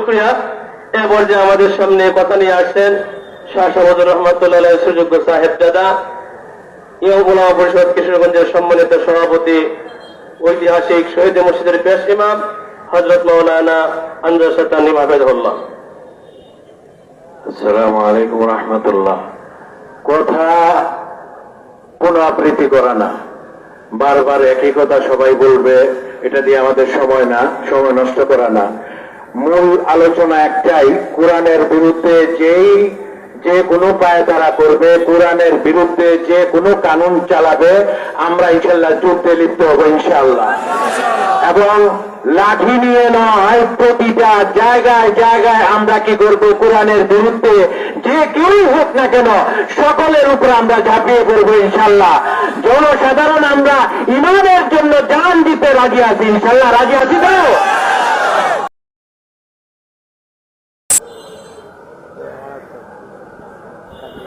শুকরিয়া। এ পর্যায়ে আমাদের সামনে কথা নিয়ে আসছেন শাহ শাহাবুর রহমতুল্লাহ সুযোগ্য সাহেবজাদা, ইমাম উলামা পরিষদ কিশোরগঞ্জের সম্মানিত সভাপতি, ঐতিহাসিক শহীদ মসজিদের পেশ ইমাম হযরত মাওলানা আনজার সাতানি হাফেজাহুল্লাহ। আসসালামু আলাইকুম রহমতুল্লাহ। কথা পুনরাবৃত্তি করা না, বারবার একই কথা সবাই বলবে, এটা দিয়ে আমাদের সময় নষ্ট করা না। মূল আলোচনা একটাই, কোরআনের বিরুদ্ধে যে কোনো পায়তারা করবে, কোরআনের বিরুদ্ধে যে কোনো কানুন চালাবে, আমরা ইনশাল্লাহ যুদ্ধে লিপ্ত হবো ইনশাল্লাহ। এবং লাঠি নিয়ে নয়, প্রতিটা জায়গায় জায়গায় আমরা কি করব, কোরআনের বিরুদ্ধে যে কেউই হোক না কেন সকলের উপর আমরা ঝাঁপিয়ে পড়বো ইনশাল্লাহ। জনসাধারণ আমরা ইমানের জন্য জান দিতে রাজি আছি ইনশাল্লাহ। রাজি আছি তো?